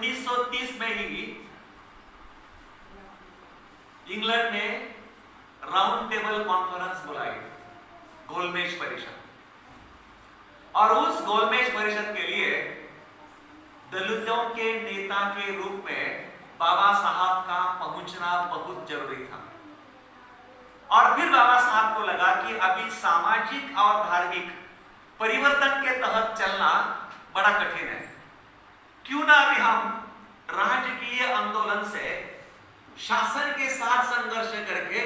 1930 में ही इंग्लैंड ने round table conference बुलाई, गोलमेज परिषद, और उस गोलमेज परिषद के लिए दलितों के नेता के रूप में बाबा साहब का पहुंचना बहुत जरूरी था। और फिर बाबा साहब को लगा कि अभी सामाजिक और धार्मिक परिवर्तन के तहत चलना बड़ा कठिन है, क्यों ना अभी हम राजकीय आंदोलन से शासन के साथ संघर्ष करके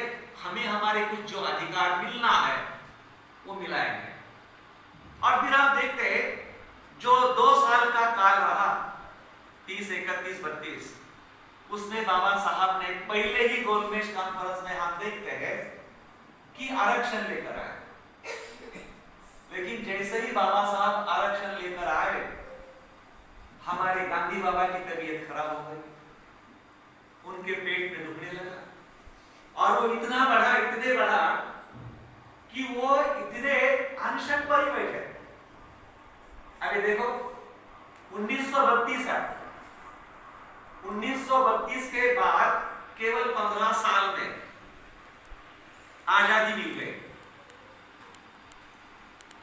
हमें हमारे कुछ जो अधिकार मिलना है वो मिलाएंगे। और फिर आप देखते हैं जो 2 साल का काल रहा, 30, 31, 32, उसमें बाबा साहब ने पहले ही गोलमेज कॉन्फ्रेंस में हम देखते हैं कि आरक्षण लेकर आए। लेकिन जैसे ही बाबा साहब आरक्षण लेकर आए, हमारे गांधी बाबा की तबीयत खराब हो गई, उनके पेट में दुखने लगा और वो इतना बड़ा कि वो इतने अनशन पर ही बैठे। अभी देखो 1932 है, 1932 के बाद केवल 15 साल में आजादी मिल गई।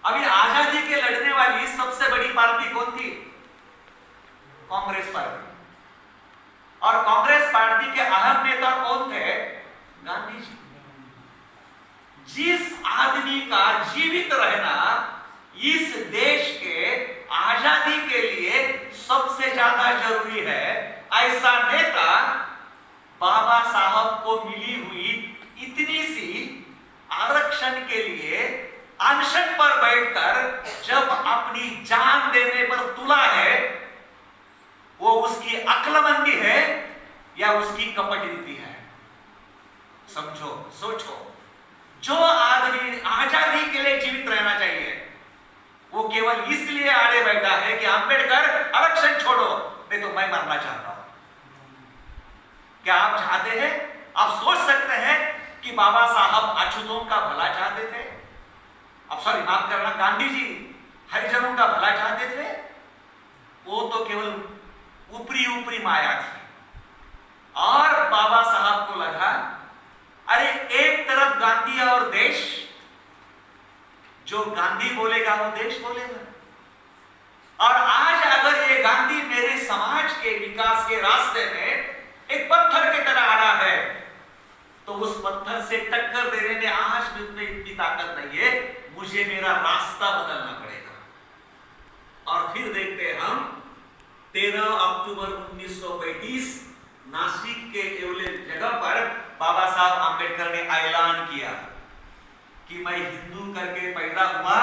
अभी आजादी के लड़ने वाली सबसे बड़ी पार्टी कौन थी? कांग्रेस पार्टी। और कांग्रेस पार्टी के अहम नेता कौन थे? गांधी जी। जिस आदमी का जीवित रहना इस देश के आजादी के लिए सबसे ज्यादा जरूरी है, ऐसा नेता बाबा साहब को मिली हुई इतनी सी आरक्षण के लिए अनशन पर बैठकर जब अपनी जान देने पर तुला है, वो उसकी अक्लमंदी है या उसकी कपट नीति है? समझो, सोचो। जो आदमी आजादी के लिए जीवित रहना चाहिए, वो केवल इसलिए आड़े बैठा है कि अंबेडकर आरक्षण छोड़ो, नहीं तो मैं मरना चाहता हूं। क्या आप चाहते हैं? आप सोच सकते हैं कि बाबा साहब अछूतों का भला चाहते थे? अब सॉरी, माफ करना, गांधी जी हरिजनों का भला चाहते थे? वो तो केवल ऊपरी माया थी। और बाबा साहब को लगा, अरे एक तरफ गांधी और देश, जो गांधी बोलेगा वो देश बोलेगा। और आज अगर ये गांधी मेरे समाज के विकास के रास्ते में एक पत्थर की तरह आ रहा है, तो उस पत्थर से टक्कर देने में आज भी उतनी इतनी ताकत नहीं है, मुझे मेरा रास्ता बदलना पड़ेगा। और फिर देखते हैं हम 13 अक्टूबर 1935 नासिक के एवले जगह पर बाबा साहब आंबेडकर ने ऐलान किया कि मैं हिंदू करके पैदा हुआ,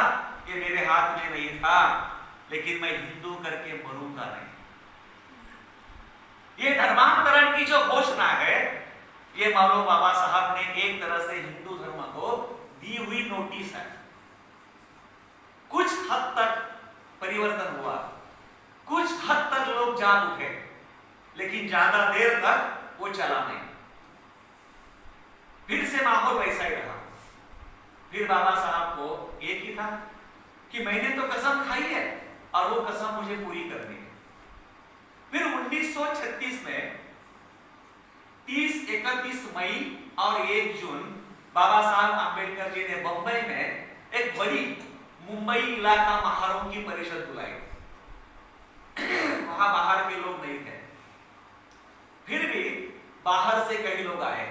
ये मेरे हाथ में नहीं था, लेकिन मैं हिंदू करके मरूंगा नहीं। ये धर्मांतरण की जो घोषणा है, ये मानो बाबा साहब ने एक तरह से हिंदू धर्म को दी हुई नोटिस है। कुछ हद तक परिवर्तन हुआ, कुछ हद तक लोग जाग उठे, लेकिन ज्यादा देर तक वो चला नहीं। फिर से माहौल वैसा ही रहा। फिर बाबा साहब को एक ही था कि मैंने तो कसम खाई है और वो कसम मुझे पूरी करनी है। फिर 1936 में 30, 31 मई और 1 जून बाबा साहब आंबेडकर जी ने बंबई में एक बड़ी मुंबई इलाका महारों की परिषद बुलाई। वहां बाहर के लोग नहीं थे, फिर भी बाहर से कई लोग आए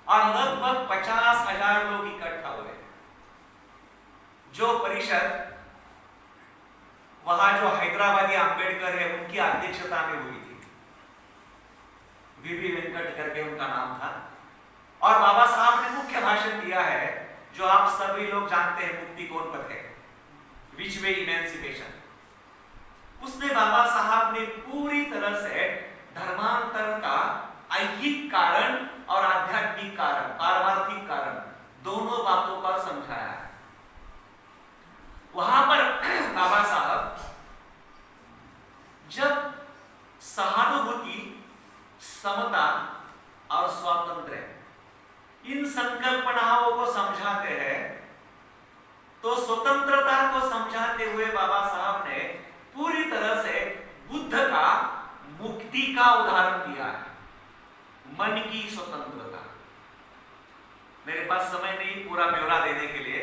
और लगभग 50,000 लोग इकट्ठा हुए। जो परिषद वहां जो हैदराबादी आंबेडकर है उनकी अध्यक्षता में हुई थी, वीवी वेंकट करके उनका नाम था। और बाबा साहब ने मुख्य भाषण दिया है, जो आप सभी लोग जानते हैं, मुक्ति कौन पथ है, विच वे इमेंसिपेशन। उसमें बाबा साहब ने पूरी तरह से धर्मांतर का ऐहिक कारण और आध्यात्मिक कारण, पारमार्थिक कारण, दोनों बातों पर समझाया है। वहां पर बाबा साहब जब सहानुभूति, समता और स्वातंत्र्य, इन संकल्पनाओं को समझाते हैं, तो स्वतंत्रता को समझाते हुए बाबा साहब ने पूरी तरह से बुद्ध का का उदाहरण दिया है, मन की स्वतंत्रता। मेरे पास समय नहीं पूरा ब्यौरा देने के लिए।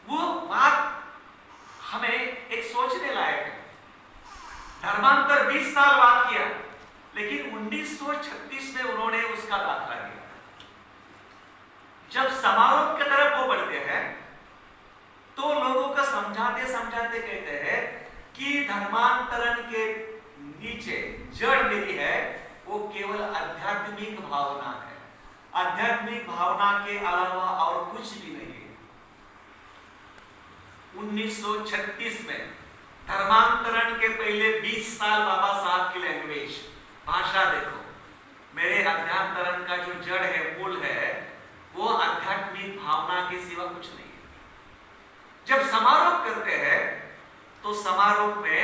वो बात हमें एक सोचने लायक है। धर्मांतर 20 साल बाद किया, लेकिन 1936 में उन्होंने उसका दाखला दिया। जब समारोह की तरफ वो बढ़ते हैं तो लोगों को समझाते समझाते कहते हैं कि धर्मांतरण के नीचे जड़ मेरी है वो केवल आध्यात्मिक भावना है, आध्यात्मिक भावना के अलावा और कुछ भी नहीं है। 1936 में धर्मांतरण के पहले 20 साल बाबा साहब की लैंग्वेज, भाषा देखो। मेरे अध्यात्मरण का जो जड़ है, मूल है, वो आध्यात्मिक भावना के सिवा कुछ नहीं है। जब समारोह करते हैं तो समारोह में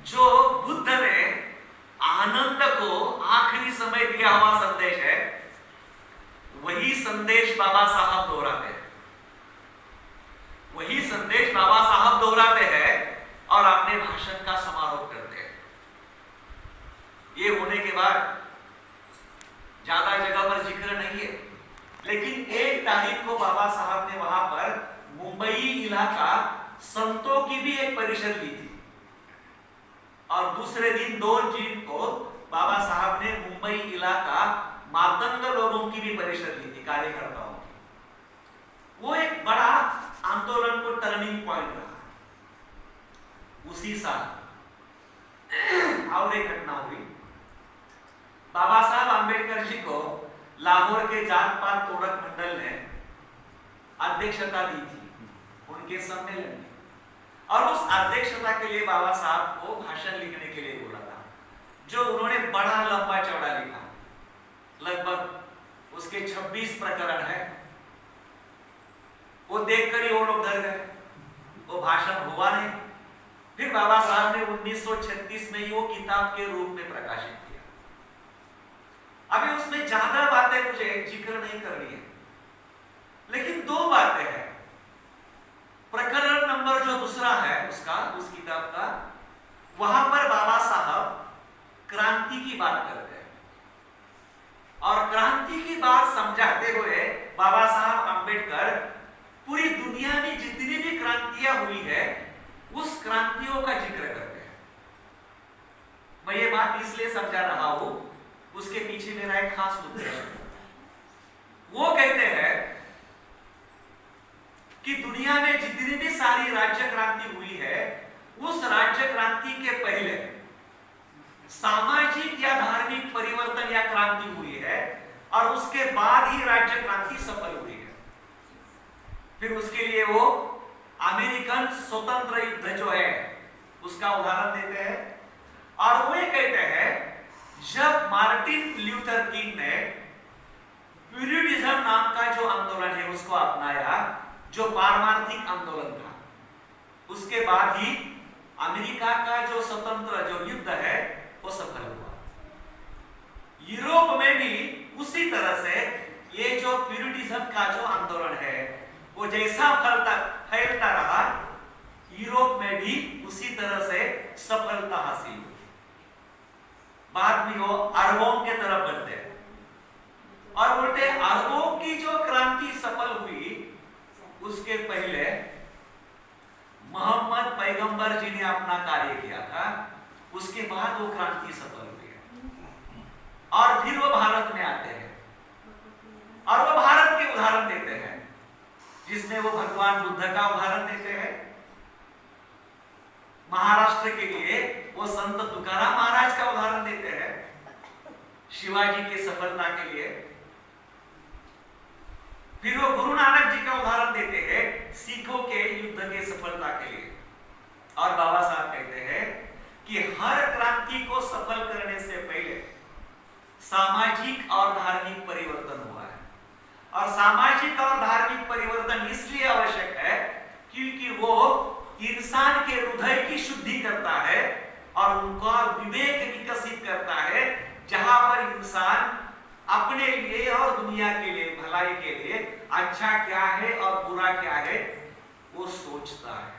जो बुद्ध ने आनंद को आखिरी समय दिया हुआ संदेश है, वही संदेश बाबा साहब दोहराते हैं। वही संदेश बाबा साहब दोहराते हैं और अपने भाषण का समारोह करते हैं। ये होने के बाद ज्यादा जगह पर जिक्र नहीं है, लेकिन 1 तारीख को बाबा साहब ने वहां पर मुंबई इलाका संतों की भी एक परिषद ली थी, और दूसरे दिन 2 जून को बाबा साहब ने मुंबई इलाका मातंग लोगों की भी परिषद ली थी, कार्यकर्ताओं की। वो एक बड़ा आंदोलन को टर्निंग पॉइंट रहा। उसी साल और एक घटना हुई। बाबा साहब आंबेडकर जी को लाहौर के जात पात तोड़क मंडल ने अध्यक्षता दी थी उनके सम्मेलन में, और उस अध्यक्षता के लिए बाबा साहब को भाषण लिखने के लिए बोला था, जो उन्होंने बड़ा लंबा चौड़ा लिखा। लगभग उसके 26 प्रकरण है। वो देखकर ही वो लोग डर गए, वो भाषण हुआ नहीं। फिर बाबा साहब ने 1936 में वो किताब के रूप में प्रकाशित किया। अभी उसमें ज्यादा बातें मुझे जिक्र नहीं करनी है, लेकिन 2 बातें हैं। प्रकरण नंबर जो दूसरा है उसका, उस किताब का, वहां पर बाबा साहब क्रांति की बात करते हैं, और क्रांति की बात समझाते हुए बाबा साहब आंबेडकर पूरी दुनिया में जितनी भी क्रांतियां हुई है उस क्रांतियों का जिक्र करते हैं। मैं ये बात इसलिए समझा रहा हूं, उसके पीछे मेरा एक खास उद्देश्य है। वो कहते हैं कि दुनिया में जितनी भी सारी राज्य क्रांति हुई है, उस राज्य क्रांति के पहले सामाजिक या धार्मिक परिवर्तन या क्रांति हुई है, और उसके बाद ही राज्य क्रांति सफल हुई है। फिर उसके लिए वो अमेरिकन स्वतंत्र युद्ध जो है उसका उदाहरण देते हैं, और वो ये कहते हैं जब मार्टिन ल्यूथर किंग ने प्यूरिटिज्म नाम का जो आंदोलन है उसको अपनाया, जो पारमार्थिक आंदोलन था, उसके बाद ही अमेरिका का जो स्वतंत्र जो युद्ध है वो सफल हुआ। यूरोप में भी उसी तरह से ये जो प्यूरिटिज्म का जो आंदोलन है वो जैसा फैलता रहा, यूरोप में भी उसी तरह से सफलता हासिल हुई। बाद में वो अरबों के तरफ बढ़ते हैं, और बोलते अरबों की जो क्रांति सफल हुई उसके पहले मोहम्मद पैगंबर जी ने अपना कार्य किया था, उसके बाद वो क्रांति सफल हुई है। और फिर वो भारत में आते हैं, और वो भारत के उदाहरण देते हैं, जिसमें वो भगवान बुद्ध का उदाहरण देते हैं। महाराष्ट्र के लिए वो संत तुकाराम महाराज का उदाहरण देते हैं, शिवाजी की सफलता के लिए। फिर वो गुरु नानक जी का उदाहरण देते हैं सिखों के युद्ध के सफलता के लिए। और बाबा साहब कहते हैं कि हर क्रांति को सफल करने से पहले सामाजिक और धार्मिक परिवर्तन हुआ है, और सामाजिक और धार्मिक परिवर्तन इसलिए आवश्यक है क्योंकि वो इंसान के हृदय की शुद्धि करता है और उनका विवेक विकसित करता है, जहां पर इंसान अपने लिए और दुनिया के लिए, भलाई के लिए अच्छा क्या है और बुरा क्या है वो सोचता है।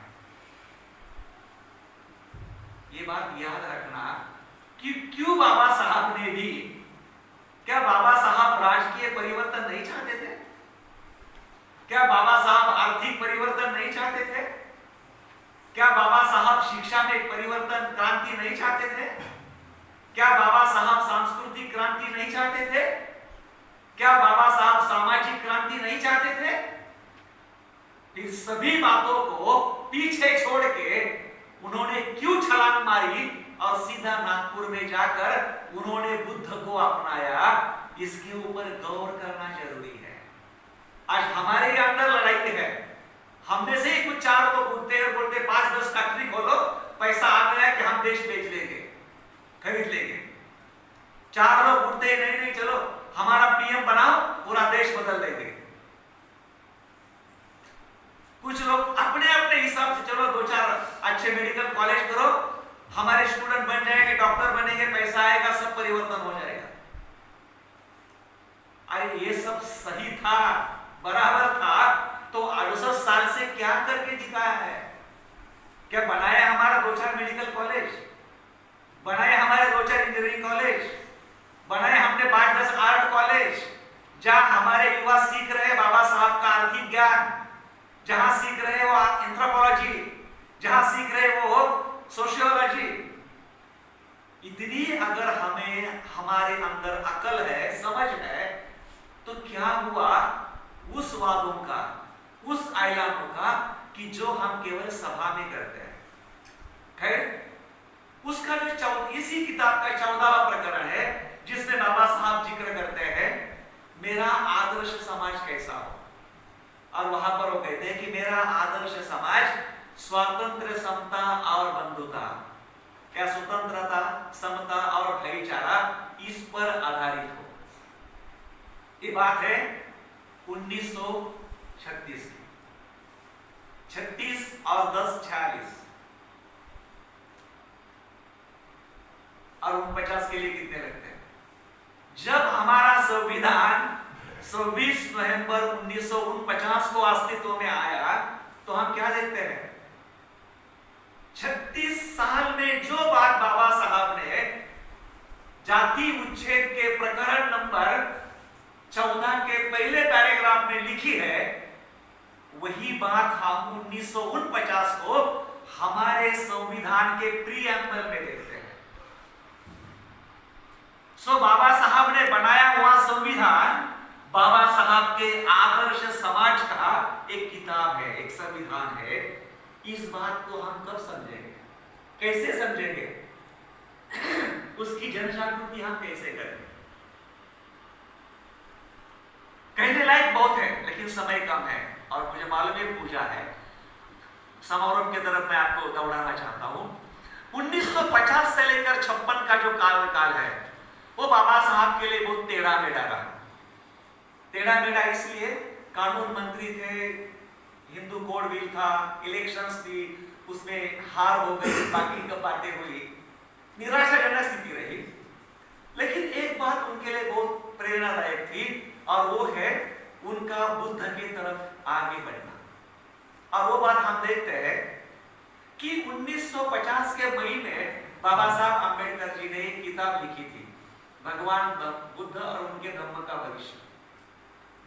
ये बात याद रखना कि क्यों बाबा साहब ने भी, क्या बाबा साहब राजकीय परिवर्तन नहीं चाहते थे? क्या बाबा साहब आर्थिक परिवर्तन नहीं चाहते थे? क्या बाबा साहब शिक्षा में परिवर्तन, क्रांति नहीं चाहते थे? क्या बाबा साहब सांस्कृतिक क्रांति नहीं चाहते थे? क्या बाबा साहब सामाजिक क्रांति नहीं चाहते थे? इन सभी बातों को पीछे छोड़ के उन्होंने क्यों छलांग मारी और सीधा नागपुर में जाकर उन्होंने बुद्ध को अपनाया? इसके ऊपर गौर करना जरूरी है। आज हमारे अंदर लड़ाई है। हम में से कुछ चार लोग उठते हैं, बोलते 5-10 फैक्ट्री खोलो, पैसा आ गया कि हम देश बेच लेंगे, खरीद लेंगे। चार लोग उठते हैं, नहीं नहीं चलो हमारा पीएम बनाओ, पूरा देश बदल देंगे। कुछ लोग अपने अपने हिसाब से, चलो 2-4 अच्छे मेडिकल कॉलेज करो, हमारे स्टूडेंट बन जाएंगे, डॉक्टर बनेंगे, पैसा आएगा, सब परिवर्तन हो जाएगा। अरे ये सब सही था, बराबर था, तो 68 साल से क्या करके दिखाया है? क्या बनाया हमारा 2-4 मेडिकल कॉलेज, बनाए हमारे 2-4 इंजीनियरिंग कॉलेज, बनाए हमने 5-10 आर्ट कॉलेज, जहां हमारे युवा सीख रहे बाबा साहब का आर्थिक ज्ञान, जहां सीख रहे वो एंथ्रोपोलॉजी, जहां सीख रहे वो सोशियोलॉजी। इतनी अगर हमें हमारे अंदर अकल है, समझ है, तो क्या हुआ उस वादों का, उस ऐलानों का कि जो हम केवल सभा में करते हैं? खैर, उसका जो इसी किताब का 14वां प्रकरण है, जिसमें बाबा साहब जिक्र करते हैं मेरा आदर्श समाज कैसा हो। और वहां पर वो कहते हैं कि मेरा आदर्श समाज स्वातंत्र्य, समता और बंधुता, क्या स्वतंत्रता, समता और भाईचारा, इस पर आधारित हो। ये बात है 1936 की। 36 और 10 46 और 49 के लिए कितने लगते हैं? जब हमारा संविधान 26 नवंबर 1949 को अस्तित्व में आया, तो हम क्या देखते हैं? 36 साल में जो बात बाबा साहब ने जाति उच्छेद के प्रकरण नंबर 14 के पहले पैराग्राफ में लिखी है, वही बात हम 1949 को हमारे संविधान के प्रीएम्बल में देखते हैं। सो बाबा साहब ने बनाया हुआ संविधान बाबा साहब के आदर्श समाज का एक किताब है, एक संविधान है। इस बात को हम कब समझेंगे, कैसे समझेंगे, उसकी जन जागृति हम कैसे करेंगे? कहने लायक बहुत है, लेकिन समय कम है और मुझे मालूम है पूजा है। समारोह की तरफ मैं आपको दौड़ाना चाहता हूं। 1950 से लेकर 56 का जो काल है, वो बाबा साहब के लिए बहुत टेढ़ा मेढ़ा रहा। टेढ़ा मेढ़ा इसलिए, कानून मंत्री थे, हिंदू कोड बिल था, इलेक्शंस थी, उसमें हार हो गई, बाकी की बातें हुई, निराशाजनक स्थिति रही। लेकिन एक बात उनके लिए बहुत प्रेरणादायक थी, और वो है उनका बुद्ध की तरफ आगे बढ़ना। और वो बात हम देखते हैं कि 1950 के मई में बाबा साहब अंबेडकर जी ने एक किताब लिखी थी, भगवान बुद्ध और उनके धम्म का भविष्य,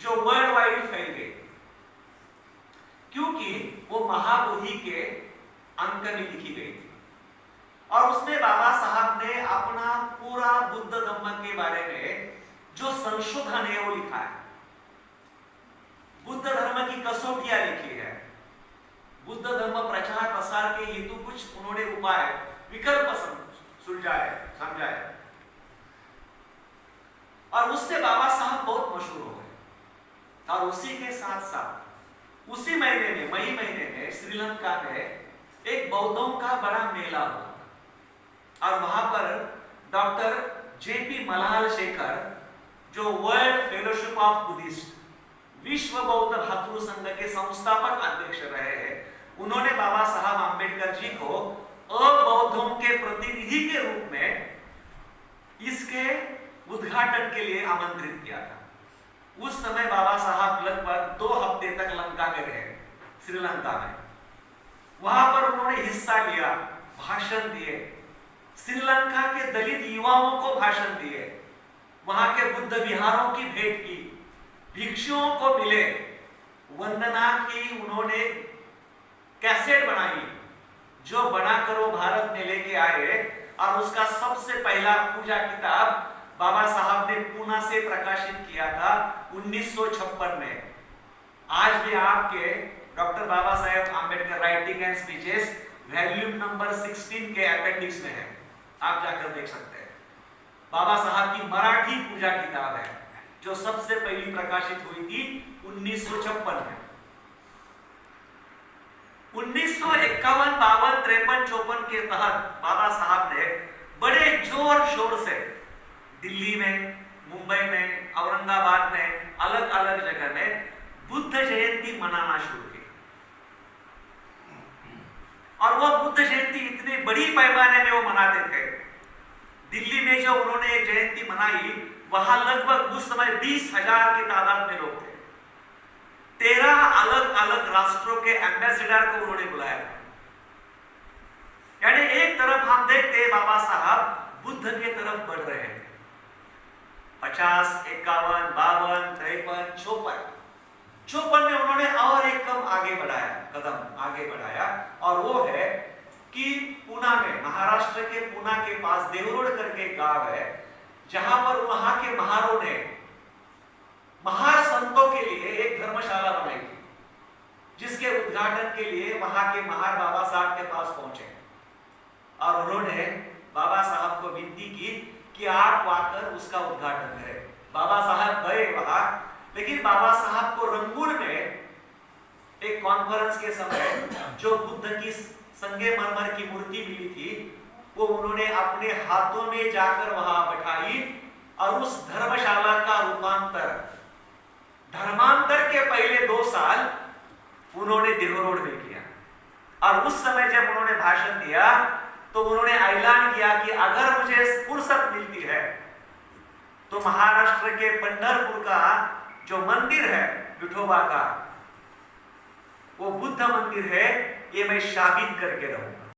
जो वर्ल्ड वाइड फैल गई, क्योंकि वो महाबोधि के अंक में लिखी गई थी। और उसमें बाबा साहब ने अपना पूरा बुद्ध धम्म के बारे में जो संशोधन है वो लिखा है। बुद्ध धर्म की कसौटियां लिखी है, बुद्ध धर्म प्रचार प्रसार के हेतु कुछ उन्होंने उपाय, विकल्प सुलझाए, समझाए, और उससे बाबा साहब बहुत मशहूर हो गए। और उसी के साथ साथ उसी महीने में, मई महीने में, श्रीलंका में एक बौद्धों का बड़ा मेला हुआ। और वहां पर डॉक्टर जेपी मलाल शेखर, जो वर्ल्ड फेलोशिप ऑफ बुद्धिस्ट, विश्व बौद्ध भातृ संघ के संस्थापक अध्यक्ष रहे हैं, उन्होंने बाबा साहब अंबेडकर जी को अबौद्धों के प्रतिनिधि के रूप में इसके उद्घाटन के लिए आमंत्रित किया था। उस समय बाबा साहब लगभग 2 हफ्ते तक लंका में रहे, श्रीलंका में। वहां पर उन्होंने हिस्सा लिया, भाषण दिए, श्रीलंका के दलित युवाओं को भाषण दिए, वहां के बुद्ध विहारों की भेंट की, भिक्षुओं को मिले, वंदना की उन्होंने कैसेट बनाई जो बनाकर वो भारत में लेके आए, और उसका सबसे पहला पूजा किताब बाबा साहब ने पूना से प्रकाशित किया था 1956 में। आज भी आपके doctor Baba Saheb Ambedkar writing and speeches volume number 16 के अपेंडिक्स में है, आप जाकर देख सकते हैं। बाबा साहब की मराठी पूजा किताब है जो सबसे पहली प्रकाशित हुई थी 1956 में। 1951, 52, 53, 54 के तहत बाबा साहब ने बड़े जोर शोर से दिल्ली में, मुंबई में, औरंगाबाद में, अलग अलग जगह में बुद्ध जयंती मनाना शुरू की। और वो बुद्ध जयंती इतनी बड़ी पैमाने में वो मनाते थे। दिल्ली में जो उन्होंने जयंती मनाई, वहां लगभग उस समय 20,000 की तादाद में लोग थे। 13 अलग अलग राष्ट्रों के एम्बेसडर को उन्होंने बुलाया। यानी एक तरफ हम देखते बाबा साहब बुद्ध के तरफ बढ़ रहे हैं। 50, 51, 52, 53, 54 में उन्होंने और एक कदम आगे बढ़ाया, और वो है कि पूना में, महाराष्ट्र के पूना के पास देवरोड करके गांव है, जहां पर वहां के महारों ने महार संतों के लिए एक धर्मशाला बनाई थी, जिसके उद्घाटन के लिए वहां के महार बाबा साहब के पास पहुंचे, और उन्होंने बाबा साहब को विनती की कि आप आकर उसका उद्घाटन करें। बाबा साहब गए वहां, लेकिन बाबा साहब को रंगून में एक कॉन्फ्रेंस के समय जो बुद्ध की संगमरमर की मूर्ति मिली थी, वो उन्होंने अपने हाथों में जाकर वहां बैठाई, और उस धर्मशाला का रूपांतर धर्मांतर के पहले 2 साल उन्होंने देवरोड में किया। और उस समय जब उन्होंने भाषण दिया तो उन्होंने ऐलान किया कि अगर मुझे फुर्सत मिलती है तो महाराष्ट्र के पंढरपुर का जो मंदिर है विठोबा का, वो बुद्ध मंदिर है, ये मैं साबित करके रहूंगा।